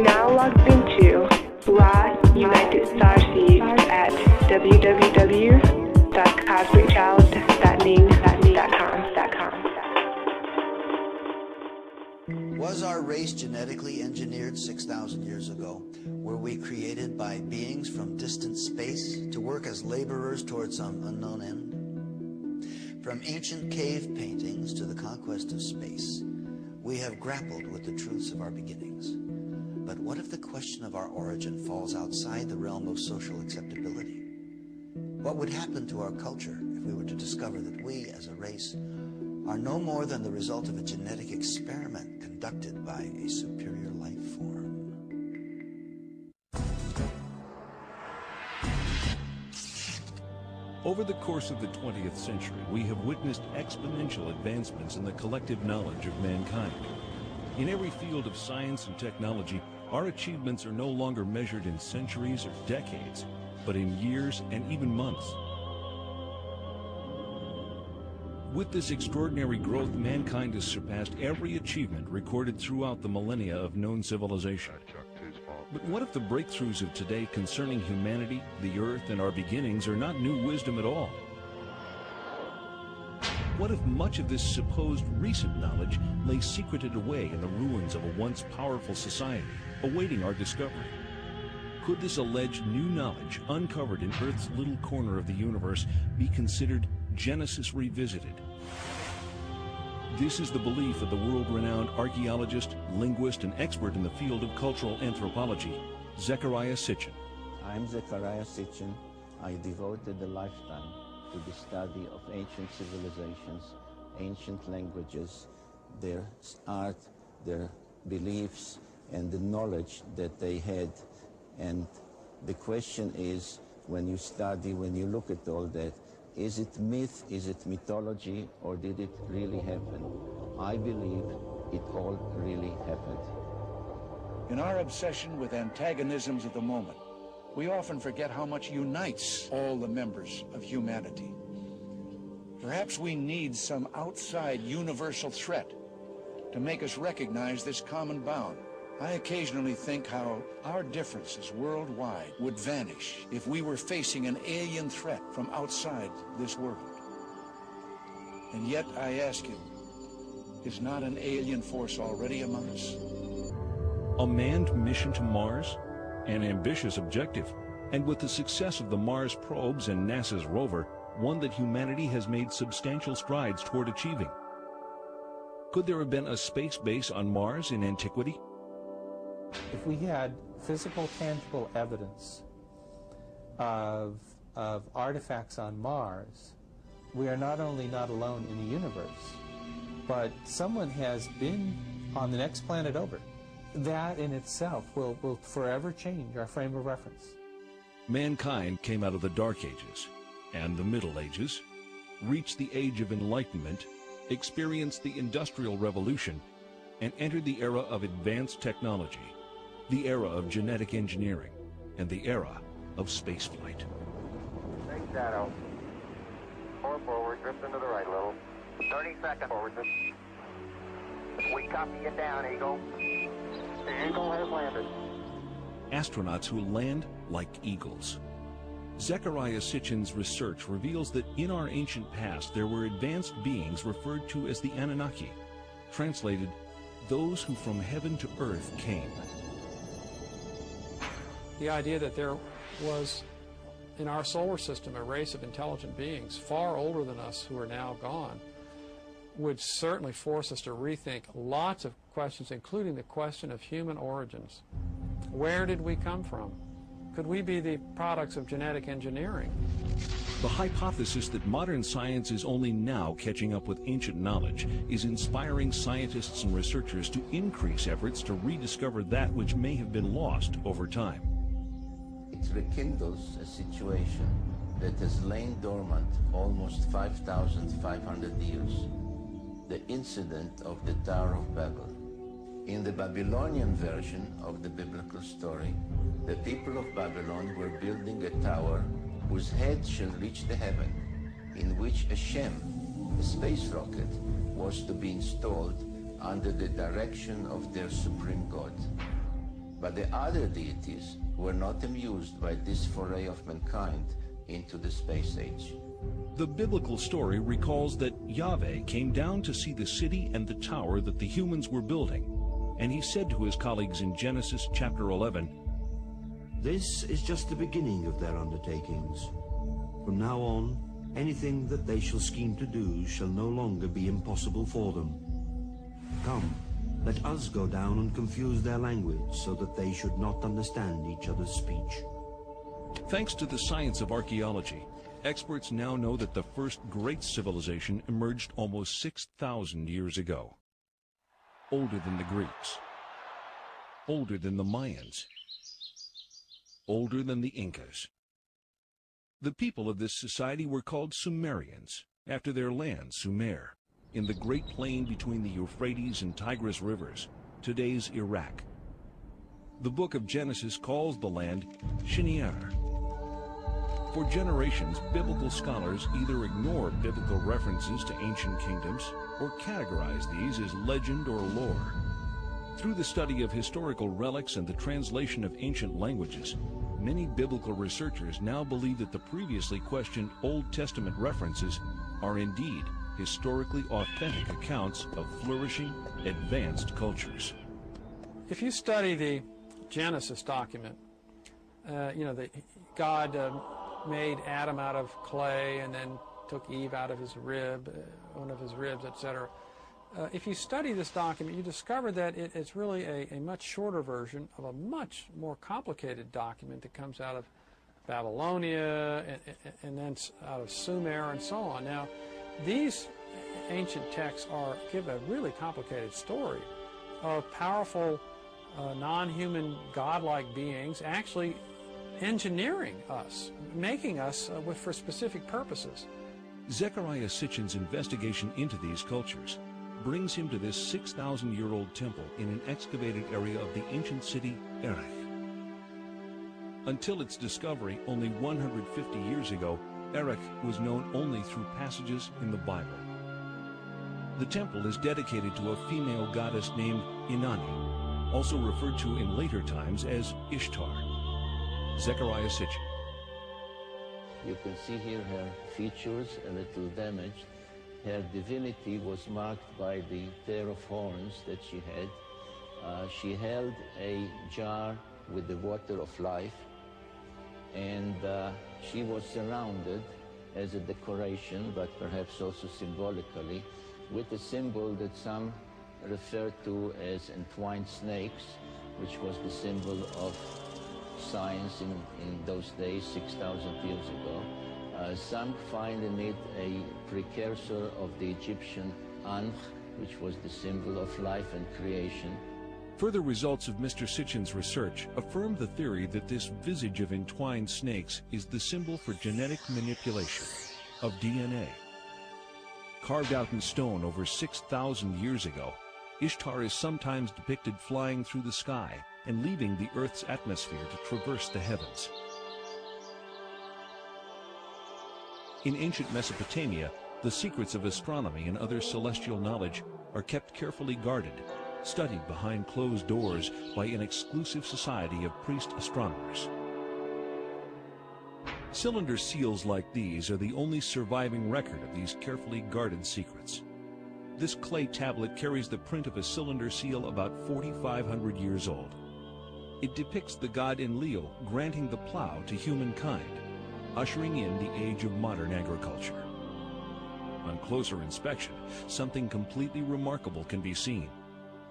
are now logged into La United Starseeds at www.cosmicchild.ning.com. Was our race genetically engineered 6,000 years ago? Were we created by beings from distant space to work as laborers towards some unknown end? From ancient cave paintings to the conquest of space, we have grappled with the truths of our beginnings. But what if the question of our origin falls outside the realm of social acceptability? What would happen to our culture if we were to discover that we, as a race, are no more than the result of a genetic experiment conducted by a superior life form? Over the course of the 20th century, we have witnessed exponential advancements in the collective knowledge of mankind. In every field of science and technology, our achievements are no longer measured in centuries or decades, but in years and even months. With this extraordinary growth, mankind has surpassed every achievement recorded throughout the millennia of known civilization. But what if the breakthroughs of today concerning humanity, the earth, and our beginnings are not new wisdom at all? What if much of this supposed recent knowledge lay secreted away in the ruins of a once powerful society, awaiting our discovery? Could this alleged new knowledge, uncovered in Earth's little corner of the universe, be considered Genesis revisited? This is the belief of the world-renowned archaeologist, linguist, and expert in the field of cultural anthropology, Zecharia Sitchin. I'm Zecharia Sitchin. I devoted a lifetime to the study of ancient civilizations, ancient languages, their art, their beliefs, and the knowledge that they had. And the question is, when you study, when you look at all that, is it myth, is it mythology, or did it really happen? I believe it all really happened. In our obsession with antagonisms of the moment, we often forget how much unites all the members of humanity. Perhaps we need some outside universal threat to make us recognize this common bound. I occasionally think how our differences worldwide would vanish if we were facing an alien threat from outside this world. And yet I ask you, is not an alien force already among us? A manned mission to Mars? An ambitious objective, and with the success of the Mars probes and NASA's rover, one that humanity has made substantial strides toward achieving. Could there have been a space base on Mars in antiquity? If we had physical, tangible evidence of artifacts on Mars, we are not only not alone in the universe, but someone has been on the next planet over. That in itself will forever change our frame of reference. Mankind came out of the Dark Ages and the Middle Ages, reached the Age of Enlightenment, experienced the Industrial Revolution, and entered the era of advanced technology, the era of genetic engineering, and the era of spaceflight. Big shadow. 4 forward, drift into the right a little. 30 seconds forward. We copy you down, Eagle. The Eagle has landed. Astronauts who land like eagles. Zecharia Sitchin's research reveals that in our ancient past there were advanced beings referred to as the Anunnaki, translated, those who from heaven to earth came. The idea that there was in our solar system a race of intelligent beings far older than us who are now gone would certainly force us to rethink lots of questions, including the question of human origins. Where did we come from? Could we be the products of genetic engineering? The hypothesis that modern science is only now catching up with ancient knowledge is inspiring scientists and researchers to increase efforts to rediscover that which may have been lost over time. It rekindles a situation that has lain dormant almost 5,500 years, the incident of the Tower of Babel. In the Babylonian version of the biblical story, the people of Babylon were building a tower whose head shall reach the heaven, in which a Shem, a space rocket, was to be installed under the direction of their supreme God. But the other deities were not amused by this foray of mankind into the space age. The biblical story recalls that Yahweh came down to see the city and the tower that the humans were building, and he said to his colleagues in Genesis chapter 11, "This is just the beginning of their undertakings. From now on, anything that they shall scheme to do shall no longer be impossible for them. Come, let us go down and confuse their language so that they should not understand each other's speech." Thanks to the science of archaeology, experts now know that the first great civilization emerged almost 6,000 years ago. Older than the Greeks, older than the Mayans, older than the Incas. The people of this society were called Sumerians, after their land, Sumer, in the Great Plain between the Euphrates and Tigris rivers, today's Iraq. The book of Genesis calls the land Shinear. For generations, biblical scholars either ignore biblical references to ancient kingdoms or categorize these as legend or lore. Through the study of historical relics and the translation of ancient languages, many biblical researchers now believe that the previously questioned Old Testament references are indeed historically authentic accounts of flourishing, advanced cultures. If you study the Genesis document, God made Adam out of clay and then took Eve out of his rib, one of his ribs, etc. If you study this document, you discover that it's really a much shorter version of a much more complicated document that comes out of Babylonia and then out of Sumer and so on. Now, these ancient texts give a really complicated story of powerful, non-human, godlike beings actually engineering us, making us for specific purposes. Zecharia Sitchin's investigation into these cultures brings him to this 6,000-year-old temple in an excavated area of the ancient city Erech. Until its discovery only 150 years ago, Erech was known only through passages in the Bible. The temple is dedicated to a female goddess named Inanni, also referred to in later times as Ishtar. Zecharia Sitchin. You can see here her features a little damaged. Her divinity was marked by the pair of horns that she had. She held a jar with the water of life, and she was surrounded as a decoration, but perhaps also symbolically, with a symbol that some refer to as entwined snakes, which was the symbol of science in those days, 6,000 years ago. Some find in it a precursor of the Egyptian Ankh, which was the symbol of life and creation. Further results of Mr. Sitchin's research affirm the theory that this visage of entwined snakes is the symbol for genetic manipulation of DNA. Carved out in stone over 6,000 years ago, Ishtar is sometimes depicted flying through the sky and leaving the Earth's atmosphere to traverse the heavens. In ancient Mesopotamia, the secrets of astronomy and other celestial knowledge are kept carefully guarded, studied behind closed doors by an exclusive society of priest astronomers. Cylinder seals like these are the only surviving record of these carefully guarded secrets. This clay tablet carries the print of a cylinder seal about 4,500 years old. It depicts the god Enlil granting the plow to humankind, ushering in the age of modern agriculture. On closer inspection, something completely remarkable can be seen.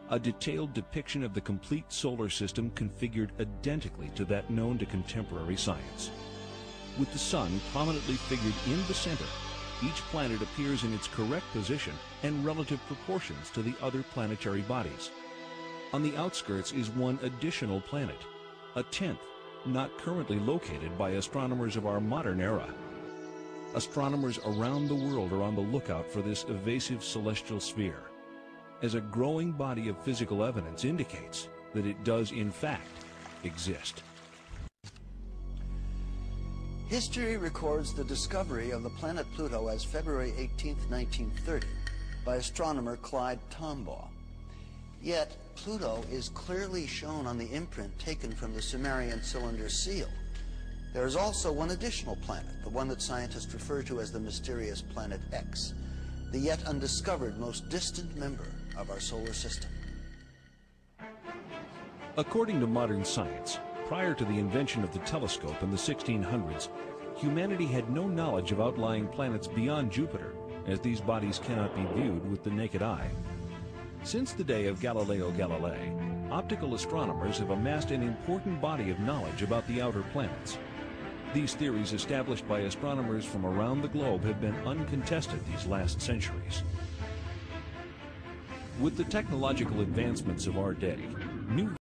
A detailed depiction of the complete solar system configured identically to that known to contemporary science. With the sun prominently figured in the center, each planet appears in its correct position and relative proportions to the other planetary bodies. On the outskirts is one additional planet, a 10th, not currently located by astronomers of our modern era. Astronomers around the world are on the lookout for this evasive celestial sphere, as a growing body of physical evidence indicates that it does in fact exist. History records the discovery of the planet Pluto as February 18, 1930, by astronomer Clyde Tombaugh. Yet, Pluto is clearly shown on the imprint taken from the Sumerian cylinder seal. There is also one additional planet, the one that scientists refer to as the mysterious planet X, the yet undiscovered most distant member of our solar system. According to modern science, prior to the invention of the telescope in the 1600s, humanity had no knowledge of outlying planets beyond Jupiter, as these bodies cannot be viewed with the naked eye. Since the day of Galileo Galilei, optical astronomers have amassed an important body of knowledge about the outer planets. These theories established by astronomers from around the globe have been uncontested these last centuries. With the technological advancements of our day, new